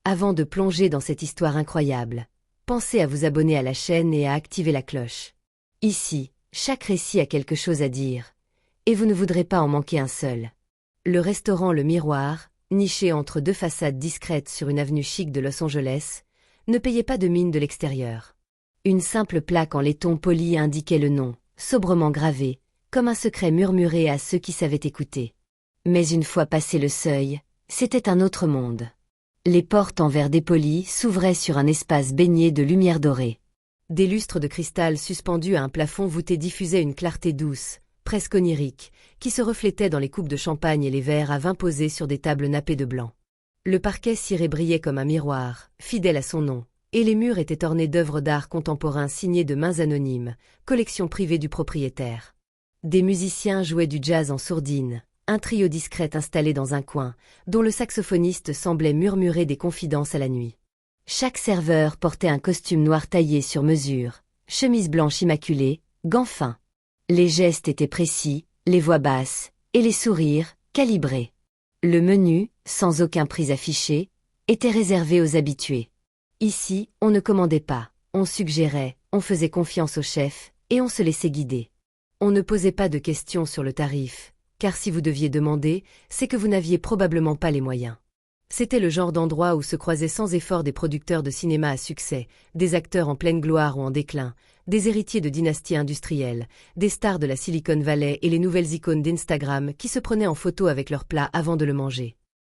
Avant de plonger dans cette histoire incroyable, pensez à vous abonner à la chaîne et à activer la cloche. Ici, chaque récit a quelque chose à dire, et vous ne voudrez pas en manquer un seul. Le restaurant Le Miroir, niché entre deux façades discrètes sur une avenue chic de Los Angeles, ne payait pas de mine de l'extérieur. Une simple plaque en laiton poli indiquait le nom, sobrement gravé, comme un secret murmuré à ceux qui savaient écouter. Mais une fois passé le seuil, c'était un autre monde. Les portes en verre dépoli s'ouvraient sur un espace baigné de lumière dorée. Des lustres de cristal suspendus à un plafond voûté diffusaient une clarté douce, presque onirique, qui se reflétait dans les coupes de champagne et les verres à vin posés sur des tables nappées de blanc. Le parquet ciré brillait comme un miroir, fidèle à son nom, et les murs étaient ornés d'œuvres d'art contemporain signées de mains anonymes, collection privée du propriétaire. Des musiciens jouaient du jazz en sourdine, un trio discret installé dans un coin, dont le saxophoniste semblait murmurer des confidences à la nuit. Chaque serveur portait un costume noir taillé sur mesure, chemise blanche immaculée, gants fins. Les gestes étaient précis, les voix basses, et les sourires, calibrés. Le menu, sans aucun prix affiché, était réservé aux habitués. Ici, on ne commandait pas, on suggérait, on faisait confiance au chef, et on se laissait guider. On ne posait pas de questions sur le tarif, car si vous deviez demander, c'est que vous n'aviez probablement pas les moyens. C'était le genre d'endroit où se croisaient sans effort des producteurs de cinéma à succès, des acteurs en pleine gloire ou en déclin, des héritiers de dynasties industrielles, des stars de la Silicon Valley et les nouvelles icônes d'Instagram qui se prenaient en photo avec leur plat avant de le manger.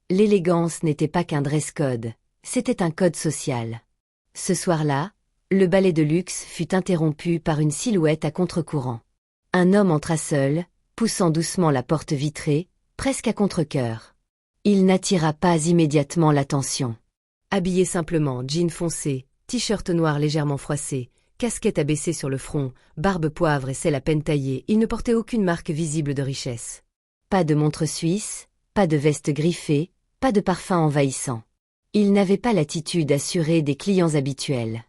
L'élégance n'était pas qu'un dress code, c'était un code social. Ce soir-là, le ballet de luxe fut interrompu par une silhouette à contre-courant. Un homme entra seul, poussant doucement la porte vitrée, presque à contre-cœur. Il n'attira pas immédiatement l'attention. Habillé simplement, jean foncé, t-shirt noir légèrement froissé, casquette abaissée sur le front, barbe poivre et celle à peine taillée, il ne portait aucune marque visible de richesse. Pas de montre suisse, pas de veste griffée, pas de parfum envahissant. Il n'avait pas l'attitude assurée des clients habituels.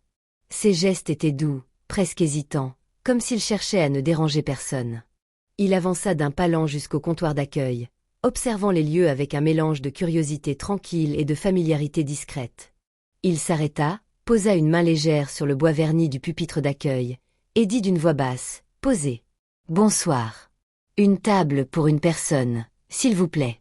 Ses gestes étaient doux, presque hésitants, comme s'il cherchait à ne déranger personne. Il avança d'un pas lent jusqu'au comptoir d'accueil, observant les lieux avec un mélange de curiosité tranquille et de familiarité discrète. Il s'arrêta, posa une main légère sur le bois verni du pupitre d'accueil, et dit d'une voix basse, posée. « Bonsoir. Une table pour une personne, s'il vous plaît. »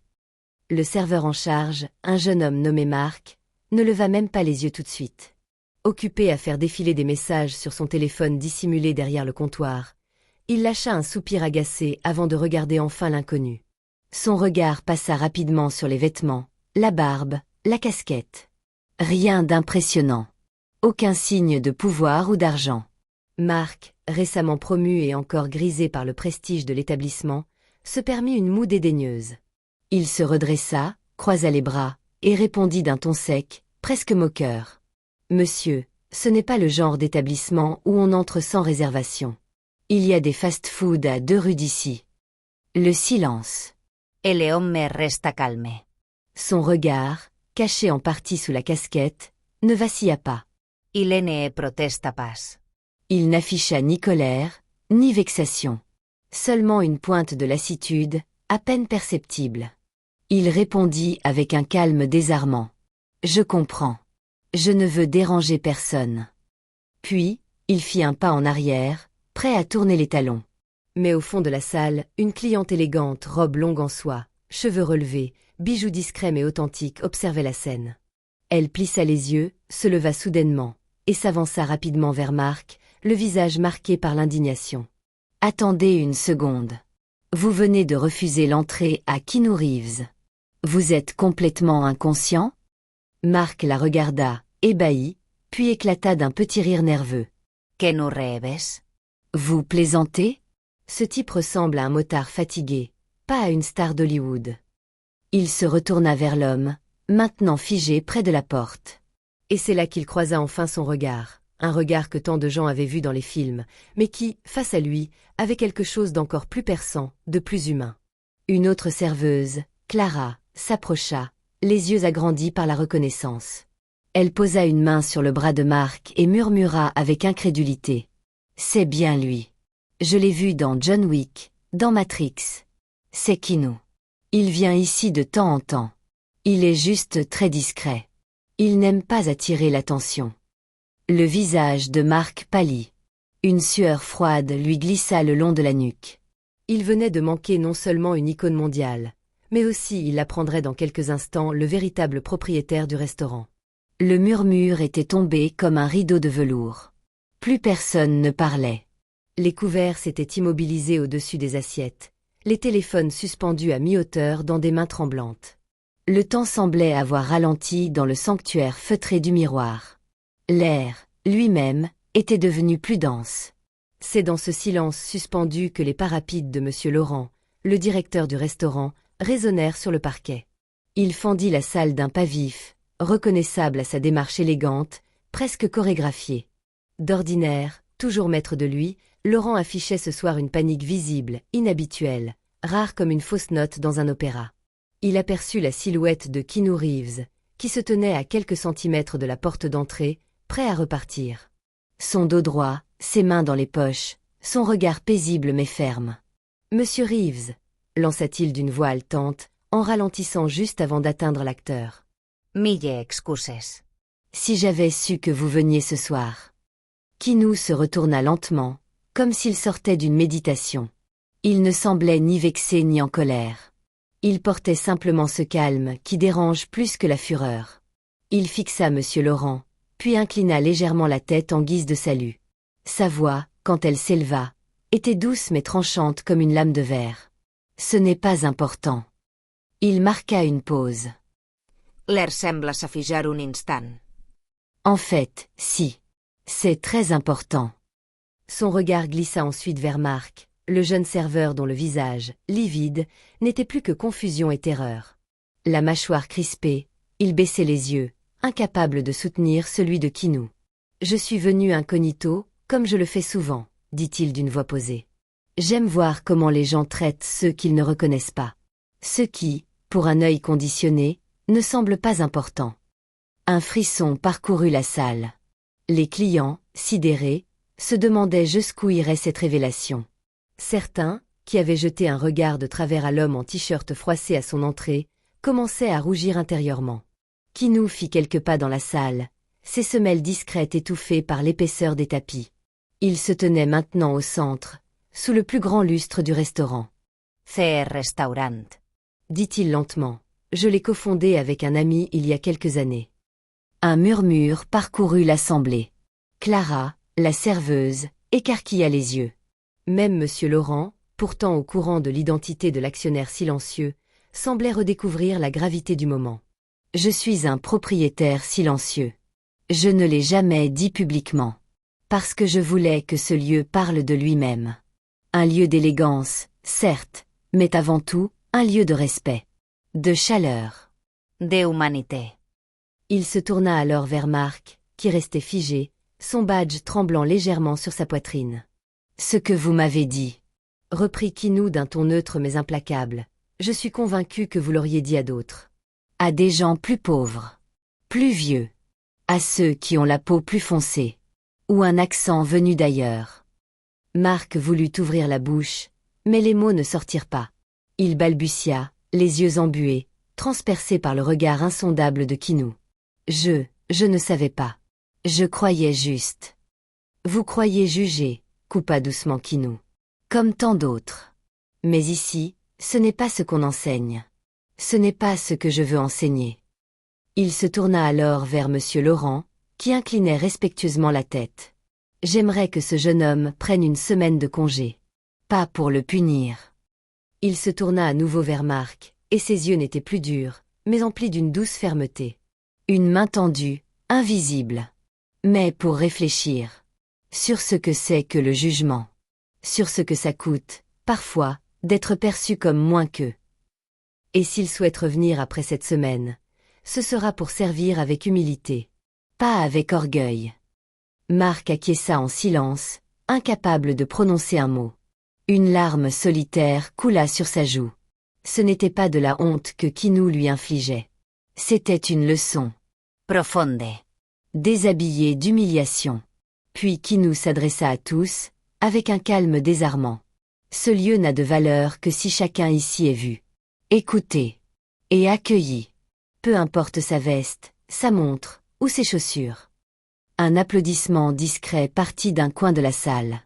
Le serveur en charge, un jeune homme nommé Marc, ne leva même pas les yeux tout de suite. Occupé à faire défiler des messages sur son téléphone dissimulé derrière le comptoir, il lâcha un soupir agacé avant de regarder enfin l'inconnu. Son regard passa rapidement sur les vêtements, la barbe, la casquette. Rien d'impressionnant. Aucun signe de pouvoir ou d'argent. Marc, récemment promu et encore grisé par le prestige de l'établissement, se permit une moue dédaigneuse. Il se redressa, croisa les bras, et répondit d'un ton sec, presque moqueur. « Monsieur, ce n'est pas le genre d'établissement où on entre sans réservation. Il y a des fast-food à 2 rues d'ici. » Le silence. El hombre resta calme. Son regard, caché en partie sous la casquette, ne vacilla pas. Il ne protesta pas. Il n'afficha ni colère, ni vexation. Seulement une pointe de lassitude, à peine perceptible. Il répondit avec un calme désarmant. « Je comprends. Je ne veux déranger personne. » Puis, il fit un pas en arrière, prêt à tourner les talons. Mais au fond de la salle, une cliente élégante, robe longue en soie, cheveux relevés, bijoux discrets mais authentiques observait la scène. Elle plissa les yeux, se leva soudainement, et s'avança rapidement vers Marc, le visage marqué par l'indignation. « Attendez une seconde. Vous venez de refuser l'entrée à Keanu Reeves. Vous êtes complètement inconscient ?» Marc la regarda, ébahi, puis éclata d'un petit rire nerveux. « Keanu Reeves ?»« Vous plaisantez ?» Ce type ressemble à un motard fatigué, pas à une star d'Hollywood. Il se retourna vers l'homme, maintenant figé près de la porte. Et c'est là qu'il croisa enfin son regard, un regard que tant de gens avaient vu dans les films, mais qui, face à lui, avait quelque chose d'encore plus perçant, de plus humain. Une autre serveuse, Clara, s'approcha, les yeux agrandis par la reconnaissance. Elle posa une main sur le bras de Marc et murmura avec incrédulité. « C'est bien lui. Je l'ai vu dans John Wick, dans Matrix. C'est Keanu. Il vient ici de temps en temps. Il est juste très discret. » Il n'aime pas attirer l'attention. Le visage de Marc pâlit. Une sueur froide lui glissa le long de la nuque. Il venait de manquer non seulement une icône mondiale, mais aussi il apprendrait dans quelques instants le véritable propriétaire du restaurant. Le murmure était tombé comme un rideau de velours. Plus personne ne parlait. Les couverts s'étaient immobilisés au-dessus des assiettes, les téléphones suspendus à mi-hauteur dans des mains tremblantes. Le temps semblait avoir ralenti dans le sanctuaire feutré du miroir. L'air, lui-même, était devenu plus dense. C'est dans ce silence suspendu que les pas rapides de M. Laurent, le directeur du restaurant, résonnèrent sur le parquet. Il fendit la salle d'un pas vif, reconnaissable à sa démarche élégante, presque chorégraphiée. D'ordinaire, toujours maître de lui, Laurent affichait ce soir une panique visible, inhabituelle, rare comme une fausse note dans un opéra. Il aperçut la silhouette de Keanu Reeves, qui se tenait à quelques centimètres de la porte d'entrée, prêt à repartir. Son dos droit, ses mains dans les poches, son regard paisible mais ferme. « Monsieur Reeves », lança-t-il d'une voix haletante, en ralentissant juste avant d'atteindre l'acteur. « Mille excuses. » « Si j'avais su que vous veniez ce soir. » Keanu se retourna lentement, comme s'il sortait d'une méditation. Il ne semblait ni vexé ni en colère. Il portait simplement ce calme qui dérange plus que la fureur. Il fixa M. Laurent, puis inclina légèrement la tête en guise de salut. Sa voix, quand elle s'éleva, était douce mais tranchante comme une lame de verre. Ce n'est pas important. Il marqua une pause. L'air sembla s'afijar un instant. En fait, si. C'est très important. Son regard glissa ensuite vers Marc, le jeune serveur dont le visage, livide, n'était plus que confusion et terreur. La mâchoire crispée, il baissait les yeux, incapable de soutenir celui de Keanu. « Je suis venu incognito, comme je le fais souvent, » dit-il d'une voix posée. « J'aime voir comment les gens traitent ceux qu'ils ne reconnaissent pas. Ceux qui, pour un œil conditionné, ne semblent pas importants. » Un frisson parcourut la salle. Les clients, sidérés, se demandaient jusqu'où irait cette révélation. Certains, qui avaient jeté un regard de travers à l'homme en t-shirt froissé à son entrée, commençaient à rougir intérieurement. Keanu fit quelques pas dans la salle, ses semelles discrètes étouffées par l'épaisseur des tapis. Il se tenait maintenant au centre, sous le plus grand lustre du restaurant. « CR Restaurant », dit-il lentement. Je l'ai cofondé avec un ami il y a quelques années. Un murmure parcourut l'assemblée. Clara, la serveuse, écarquilla les yeux. Même M. Laurent, pourtant au courant de l'identité de l'actionnaire silencieux, semblait redécouvrir la gravité du moment. « Je suis un propriétaire silencieux. Je ne l'ai jamais dit publiquement. Parce que je voulais que ce lieu parle de lui-même. Un lieu d'élégance, certes, mais avant tout, un lieu de respect. De chaleur. d'humanité. » Il se tourna alors vers Marc, qui restait figé, son badge tremblant légèrement sur sa poitrine. « Ce que vous m'avez dit, » reprit Keanu d'un ton neutre mais implacable, « je suis convaincu que vous l'auriez dit à d'autres. À des gens plus pauvres, plus vieux, à ceux qui ont la peau plus foncée, ou un accent venu d'ailleurs. » Marc voulut ouvrir la bouche, mais les mots ne sortirent pas. Il balbutia, les yeux embués, transpercés par le regard insondable de Keanu. Je ne savais pas. Je croyais juste. » « Vous croyez juger, » coupa doucement Keanu. « Comme tant d'autres. Mais ici, ce n'est pas ce qu'on enseigne. Ce n'est pas ce que je veux enseigner. » Il se tourna alors vers M. Laurent, qui inclinait respectueusement la tête. « J'aimerais que ce jeune homme prenne une semaine de congé. Pas pour le punir. » Il se tourna à nouveau vers Marc, et ses yeux n'étaient plus durs, mais emplis d'une douce fermeté. Une main tendue, invisible. Mais pour réfléchir. Sur ce que c'est que le jugement. Sur ce que ça coûte, parfois, d'être perçu comme moins qu'eux. Et s'il souhaite revenir après cette semaine, ce sera pour servir avec humilité. Pas avec orgueil. Marc acquiesça en silence, incapable de prononcer un mot. Une larme solitaire coula sur sa joue. Ce n'était pas de la honte que Keanu lui infligeait. C'était une leçon. Profonde. Déshabillé d'humiliation. Puis Keanu s'adressa à tous, avec un calme désarmant. Ce lieu n'a de valeur que si chacun ici est vu, écouté et accueilli. Peu importe sa veste, sa montre ou ses chaussures. Un applaudissement discret partit d'un coin de la salle.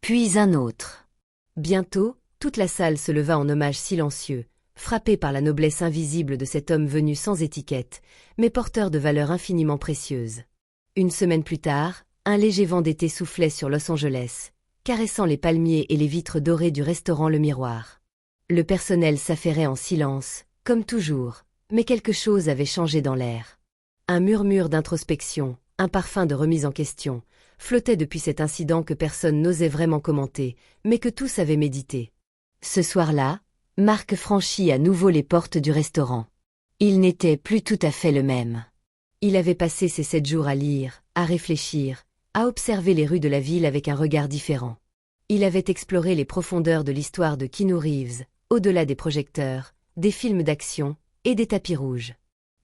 Puis un autre. Bientôt, toute la salle se leva en hommage silencieux, frappé par la noblesse invisible de cet homme venu sans étiquette, mais porteur de valeurs infiniment précieuses. Une semaine plus tard, un léger vent d'été soufflait sur Los Angeles, caressant les palmiers et les vitres dorées du restaurant Le Miroir. Le personnel s'affairait en silence, comme toujours, mais quelque chose avait changé dans l'air. Un murmure d'introspection, un parfum de remise en question, flottait depuis cet incident que personne n'osait vraiment commenter, mais que tous avaient médité. Ce soir-là, Marc franchit à nouveau les portes du restaurant. Il n'était plus tout à fait le même. Il avait passé ces 7 jours à lire, à réfléchir, à observer les rues de la ville avec un regard différent. Il avait exploré les profondeurs de l'histoire de Keanu Reeves, au-delà des projecteurs, des films d'action et des tapis rouges.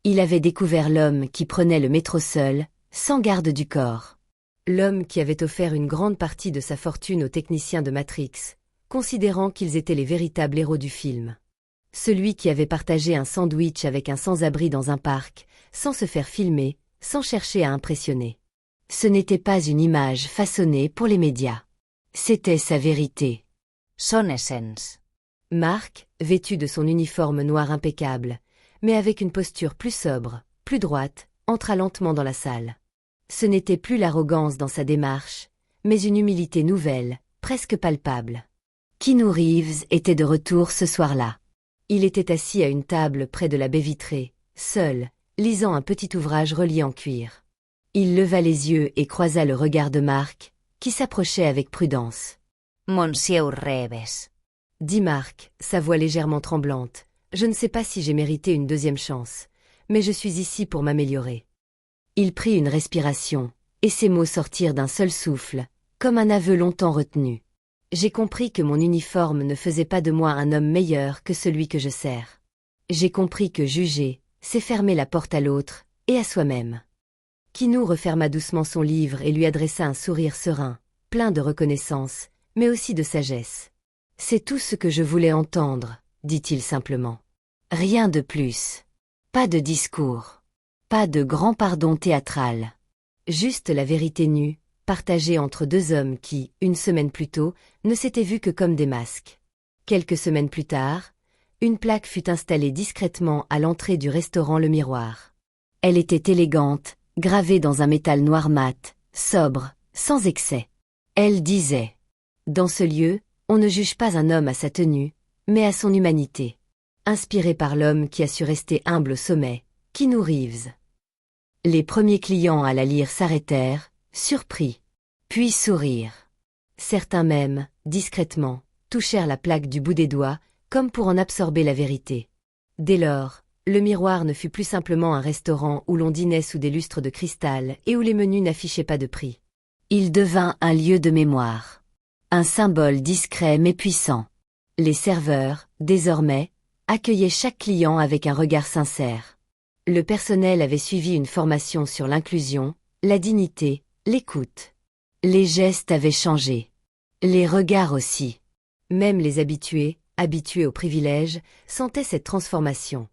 Il avait découvert l'homme qui prenait le métro seul, sans garde du corps. L'homme qui avait offert une grande partie de sa fortune aux techniciens de Matrix, considérant qu'ils étaient les véritables héros du film. Celui qui avait partagé un sandwich avec un sans-abri dans un parc, sans se faire filmer, sans chercher à impressionner. Ce n'était pas une image façonnée pour les médias. C'était sa vérité. Son essence. Marc, vêtu de son uniforme noir impeccable, mais avec une posture plus sobre, plus droite, entra lentement dans la salle. Ce n'était plus l'arrogance dans sa démarche, mais une humilité nouvelle, presque palpable. Keanu Reeves était de retour ce soir-là. Il était assis à une table près de la baie vitrée, seul, lisant un petit ouvrage relié en cuir. Il leva les yeux et croisa le regard de Marc, qui s'approchait avec prudence. Monsieur Reeves. Dit Marc, sa voix légèrement tremblante. Je ne sais pas si j'ai mérité une deuxième chance, mais je suis ici pour m'améliorer. Il prit une respiration, et ses mots sortirent d'un seul souffle, comme un aveu longtemps retenu. J'ai compris que mon uniforme ne faisait pas de moi un homme meilleur que celui que je sers. J'ai compris que juger, c'est fermer la porte à l'autre, et à soi-même. Keanu referma doucement son livre et lui adressa un sourire serein, plein de reconnaissance, mais aussi de sagesse. C'est tout ce que je voulais entendre, dit-il simplement. Rien de plus. Pas de discours. Pas de grand pardon théâtral. Juste la vérité nue, partagée entre 2 hommes qui, une semaine plus tôt, ne s'étaient vus que comme des masques. Quelques semaines plus tard, une plaque fut installée discrètement à l'entrée du restaurant Le Miroir. Elle était élégante, gravée dans un métal noir mat, sobre, sans excès. Elle disait « Dans ce lieu, on ne juge pas un homme à sa tenue, mais à son humanité. » Inspiré par l'homme qui a su rester humble au sommet, Keanu Reeves. Les premiers clients à la lire s'arrêtèrent, surpris, puis sourire. Certains même, discrètement, touchèrent la plaque du bout des doigts, comme pour en absorber la vérité. Dès lors, Le Miroir ne fut plus simplement un restaurant où l'on dînait sous des lustres de cristal et où les menus n'affichaient pas de prix. Il devint un lieu de mémoire. Un symbole discret mais puissant. Les serveurs, désormais, accueillaient chaque client avec un regard sincère. Le personnel avait suivi une formation sur l'inclusion, la dignité, l'écoute. Les gestes avaient changé. Les regards aussi. Même les habitués aux privilèges, sentaient cette transformation.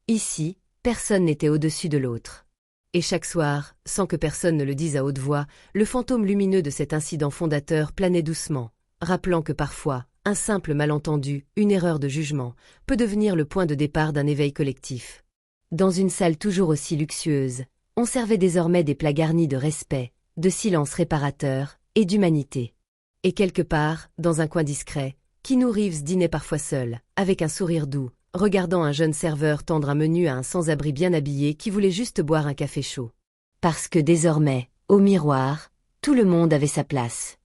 Ici, personne n'était au-dessus de l'autre. Et chaque soir, sans que personne ne le dise à haute voix, le fantôme lumineux de cet incident fondateur planait doucement, rappelant que parfois, un simple malentendu, une erreur de jugement, peut devenir le point de départ d'un éveil collectif. Dans une salle toujours aussi luxueuse, on servait désormais des plats garnis de respect, de silence réparateur et d'humanité. Et quelque part, dans un coin discret, Keanu Reeves dînait parfois seul, avec un sourire doux, regardant un jeune serveur tendre un menu à un sans-abri bien habillé qui voulait juste boire un café chaud. Parce que désormais, au Miroir, tout le monde avait sa place.